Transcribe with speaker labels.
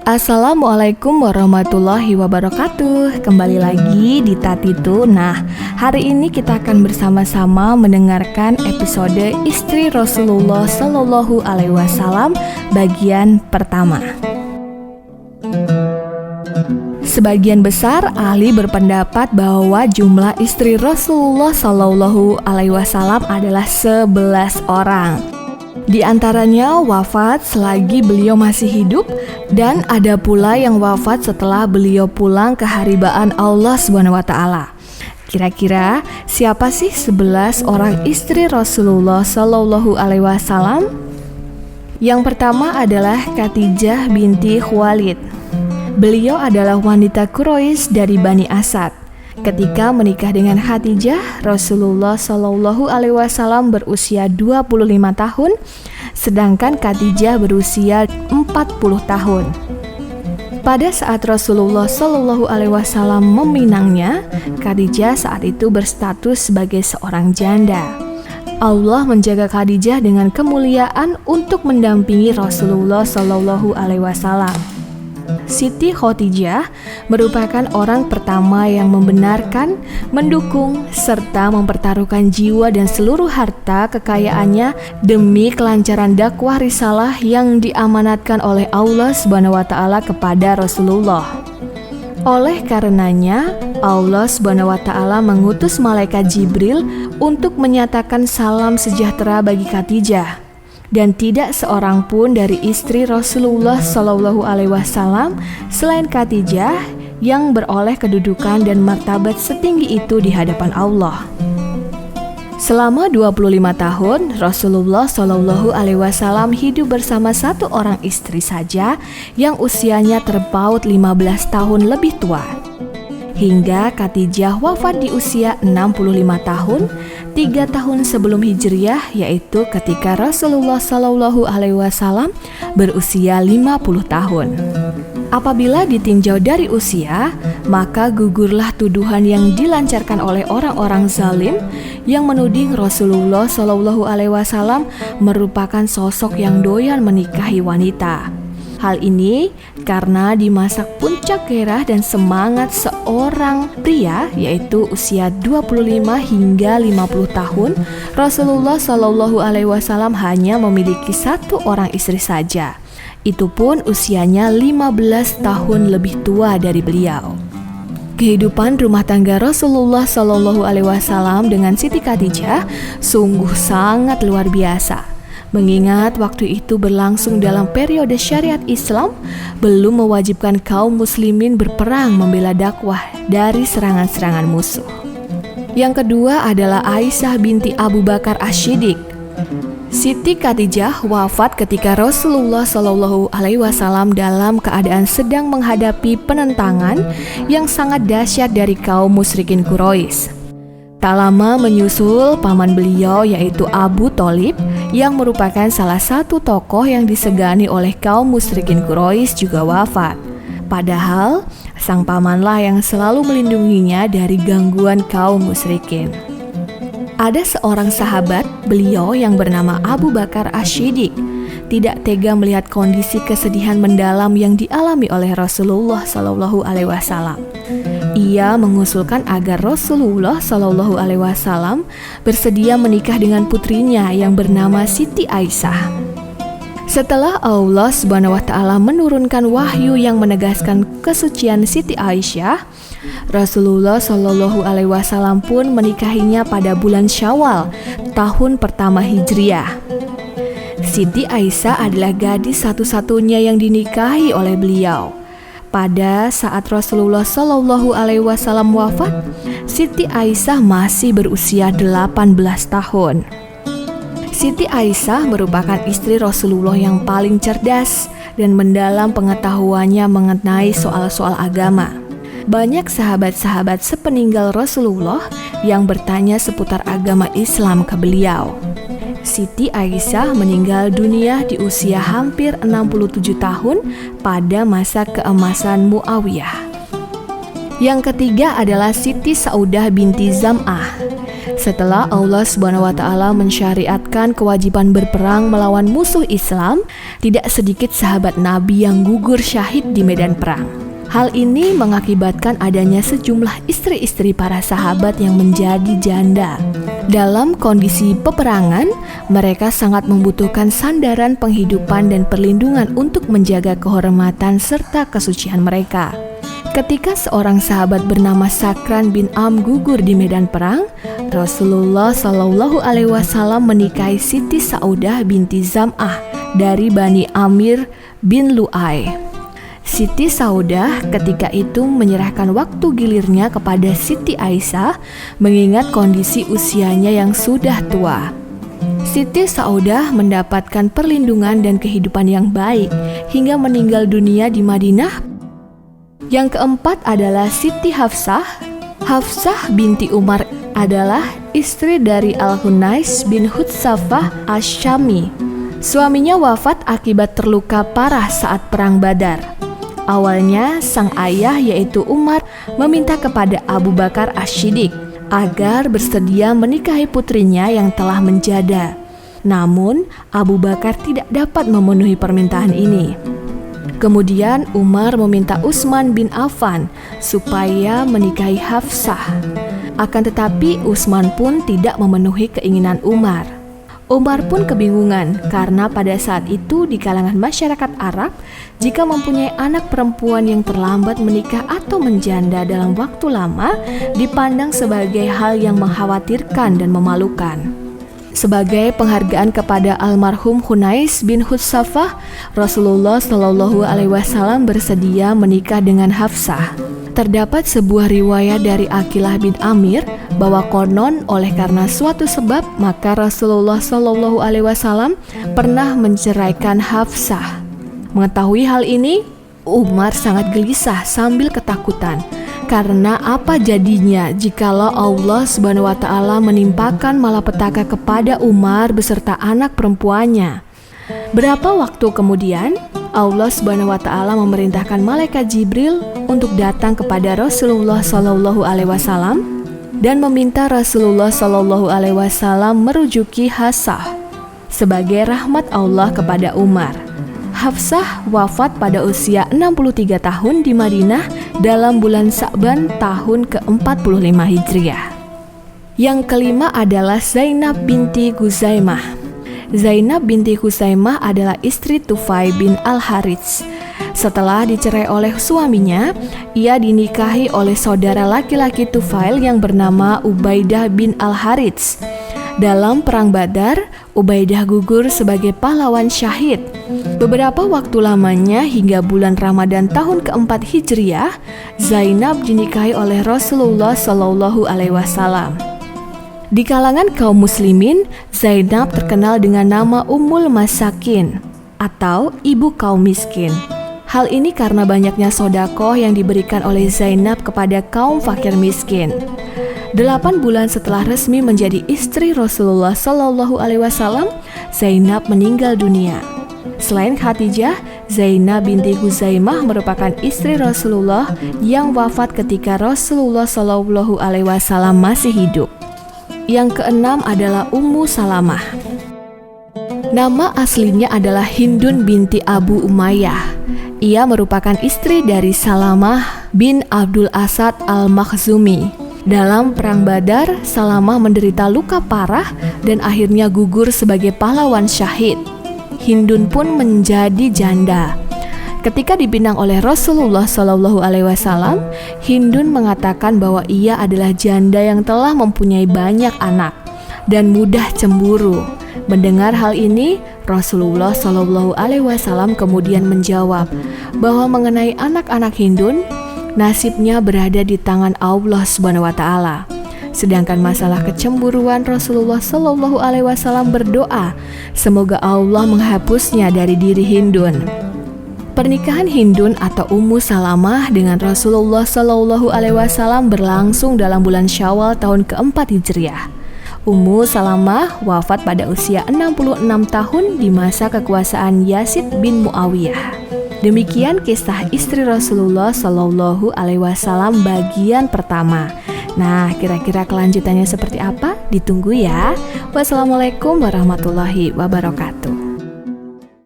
Speaker 1: Assalamualaikum warahmatullahi wabarakatuh. Kembali lagi di Tatitu. Nah, hari ini kita akan bersama-sama mendengarkan episode Istri Rasulullah Shallallahu Alaihi Wasallam bagian pertama. Sebagian besar ahli berpendapat bahwa jumlah istri Rasulullah Shallallahu Alaihi Wasallam adalah 11 orang. Di antaranya wafat selagi beliau masih hidup, dan ada pula yang wafat setelah beliau pulang ke haribaan Allah SWT. Kira-kira siapa sih 11 orang istri Rasulullah Shallallahu Alaihi Wasallam? Yang pertama adalah Khadijah binti Khuwailid. Beliau adalah wanita Quraisy dari Bani Asad. Ketika menikah dengan Khadijah, Rasulullah Shallallahu Alaihi Wasallam berusia 25 tahun, sedangkan Khadijah berusia 40 tahun. Pada saat Rasulullah Shallallahu Alaihi Wasallam meminangnya, Khadijah saat itu berstatus sebagai seorang janda. Allah menjaga Khadijah dengan kemuliaan untuk mendampingi Rasulullah Shallallahu Alaihi Wasallam. Siti Khadijah merupakan orang pertama yang membenarkan, mendukung, serta mempertaruhkan jiwa dan seluruh harta kekayaannya demi kelancaran dakwah risalah yang diamanatkan oleh Allah SWT kepada Rasulullah. Oleh karenanya, Allah SWT mengutus malaikat Jibril untuk menyatakan salam sejahtera bagi Khadijah. Dan tidak seorang pun dari istri Rasulullah Shallallahu Alaihi Wasallam selain Khadijah yang beroleh kedudukan dan martabat setinggi itu di hadapan Allah. Selama 25 tahun, Rasulullah Shallallahu Alaihi Wasallam hidup bersama satu orang istri saja yang usianya terpaut 15 tahun lebih tua. Hingga Khadijah wafat di usia 65 tahun, 3 tahun sebelum Hijriah, yaitu ketika Rasulullah Shallallahu Alaihi Wasallam berusia 50 tahun. Apabila ditinjau dari usia, maka gugurlah tuduhan yang dilancarkan oleh orang-orang zalim yang menuding Rasulullah Shallallahu Alaihi Wasallam merupakan sosok yang doyan menikahi wanita. Hal ini karena di masa puncak gairah dan semangat seorang pria, yaitu usia 25 hingga 50 tahun, Rasulullah Shallallahu Alaihi Wasallam hanya memiliki satu orang istri saja. Itu pun usianya 15 tahun lebih tua dari beliau. Kehidupan rumah tangga Rasulullah Shallallahu Alaihi Wasallam dengan Siti Khadijah sungguh sangat luar biasa. Mengingat waktu itu berlangsung dalam periode syariat Islam, belum mewajibkan kaum muslimin berperang membela dakwah dari serangan-serangan musuh. Yang kedua adalah Aisyah binti Abu Bakar Asy-Syiddiq. Siti Khadijah wafat ketika Rasulullah Shallallahu Alaihi Wasallam dalam keadaan sedang menghadapi penentangan yang sangat dahsyat dari kaum musyrikin Quraisy. Tak lama menyusul paman beliau, yaitu Abu Thalib, yang merupakan salah satu tokoh yang disegani oleh kaum musyrikin Quraisy juga wafat. Padahal sang pamanlah yang selalu melindunginya dari gangguan kaum musyrikin. Ada seorang sahabat beliau yang bernama Abu Bakar Asy-Syiddiq tidak tega melihat kondisi kesedihan mendalam yang dialami oleh Rasulullah Shallallahu Alaihi Wasallam. Ia mengusulkan agar Rasulullah Shallallahu Alaihi Wasallam bersedia menikah dengan putrinya yang bernama Siti Aisyah. Setelah Allah SWT menurunkan wahyu yang menegaskan kesucian Siti Aisyah, Rasulullah Shallallahu Alaihi Wasallam pun menikahinya pada bulan Syawal tahun pertama Hijriah. Siti Aisyah adalah gadis satu-satunya yang dinikahi oleh beliau. Pada saat Rasulullah Shallallahu Alaihi Wasallam wafat, Siti Aisyah masih berusia 18 tahun. Siti Aisyah merupakan istri Rasulullah yang paling cerdas dan mendalam pengetahuannya mengenai soal-soal agama. Banyak sahabat-sahabat sepeninggal Rasulullah yang bertanya seputar agama Islam ke beliau. Siti Aisyah meninggal dunia di usia hampir 67 tahun pada masa keemasan Muawiyah. Yang ketiga adalah Siti Saudah binti Zam'ah. Setelah Allah Subhanahu wa taala mensyariatkan kewajiban berperang melawan musuh Islam, tidak sedikit sahabat Nabi yang gugur syahid di medan perang. Hal ini mengakibatkan adanya sejumlah istri-istri para sahabat yang menjadi janda. Dalam kondisi peperangan, mereka sangat membutuhkan sandaran penghidupan dan perlindungan untuk menjaga kehormatan serta kesucian mereka. Ketika seorang sahabat bernama Sakran bin Am gugur di medan perang, Rasulullah Shallallahu Alaihi Wasallam menikahi Siti Saudah binti Zam'ah dari Bani Amir bin Lu'ay. Siti Saudah ketika itu menyerahkan waktu gilirnya kepada Siti Aisyah mengingat kondisi usianya yang sudah tua. Siti Saudah mendapatkan perlindungan dan kehidupan yang baik hingga meninggal dunia di Madinah. Yang keempat adalah Siti Hafsah. Hafsah binti Umar adalah istri dari Al-Hunais bin Hutsafah Asy-Syami. Suaminya wafat akibat terluka parah saat perang Badar. Awalnya sang ayah yaitu Umar meminta kepada Abu Bakar Asy-Syiddiq agar bersedia menikahi putrinya yang telah menjada. Namun Abu Bakar tidak dapat memenuhi permintaan ini. Kemudian Umar meminta Utsman bin Affan supaya menikahi Hafsah. Akan tetapi Utsman pun tidak memenuhi keinginan Umar. Umar pun kebingungan karena pada saat itu di kalangan masyarakat Arab, jika mempunyai anak perempuan yang terlambat menikah atau menjanda dalam waktu lama dipandang sebagai hal yang mengkhawatirkan dan memalukan. Sebagai penghargaan kepada almarhum Hunais bin Hutsafah, Rasulullah Shallallahu Alaihi Wasallam bersedia menikah dengan Hafsah. Terdapat sebuah riwayat dari Aqilah bin Amir bahwa konon oleh karena suatu sebab maka Rasulullah Shallallahu Alaihi Wasallam pernah menceraikan Hafsah. Mengetahui hal ini, Umar sangat gelisah sambil ketakutan. Karena apa jadinya jikalau Allah Subhanahu wa taala menimpakan malapetaka kepada Umar beserta anak perempuannya. Berapa waktu kemudian, Allah Subhanahu wa taala memerintahkan malaikat Jibril untuk datang kepada Rasulullah Shallallahu Alaihi Wasallam dan meminta Rasulullah Shallallahu Alaihi Wasallam merujuki Hafsah sebagai rahmat Allah kepada Umar. Hafsah wafat pada usia 63 tahun di Madinah dalam bulan Sa'ban tahun ke-45 Hijriah. Yang kelima adalah Zainab binti Khuzaimah. Zainab binti Khuzaimah adalah istri Tufai bin Al-Harits. Setelah dicerai oleh suaminya, ia dinikahi oleh saudara laki-laki Tufail yang bernama Ubaidah bin Al-Harits. Dalam perang Badar, Ubaidah gugur sebagai pahlawan syahid. Beberapa waktu lamanya hingga bulan Ramadan tahun ke-4 Hijriah, Zainab dinikahi oleh Rasulullah Shallallahu Alaihi Wasallam. Di kalangan kaum muslimin, Zainab terkenal dengan nama Ummul Masakin atau ibu kaum miskin. Hal ini karena banyaknya sedekah yang diberikan oleh Zainab kepada kaum fakir miskin. 8 bulan setelah resmi menjadi istri Rasulullah Shallallahu Alaihi Wasallam, Zainab meninggal dunia. Selain Khadijah, Zainab binti Khuzaimah merupakan istri Rasulullah yang wafat ketika Rasulullah Shallallahu Alaihi Wasallam masih hidup. Yang keenam adalah Ummu Salamah. Nama aslinya adalah Hindun binti Abu Umayyah. Ia merupakan istri dari Salamah bin Abdul Asad al-Makhzumi. Dalam perang Badar, Salamah menderita luka parah dan akhirnya gugur sebagai pahlawan syahid. Hindun pun menjadi janda. Ketika dipinang oleh Rasulullah Shallallahu Alaihi Wasallam, Hindun mengatakan bahwa ia adalah janda yang telah mempunyai banyak anak dan mudah cemburu. Mendengar hal ini, Rasulullah Shallallahu Alaihi Wasallam kemudian menjawab bahwa mengenai anak-anak Hindun, nasibnya berada di tangan Allah Subhanahu wa taala. Sedangkan masalah kecemburuan, Rasulullah Shallallahu Alaihi Wasallam berdoa semoga Allah menghapusnya dari diri Hindun. Pernikahan Hindun atau Ummu Salamah dengan Rasulullah Shallallahu Alaihi Wasallam berlangsung dalam bulan Syawal tahun ke-4 Hijriah. Ummu Salamah wafat pada usia 66 tahun di masa kekuasaan Yazid bin Muawiyah. Demikian kisah istri Rasulullah Shallallahu Alaihi Wasallam bagian pertama. Nah, kira-kira kelanjutannya seperti apa? Ditunggu ya. Wassalamualaikum warahmatullahi wabarakatuh.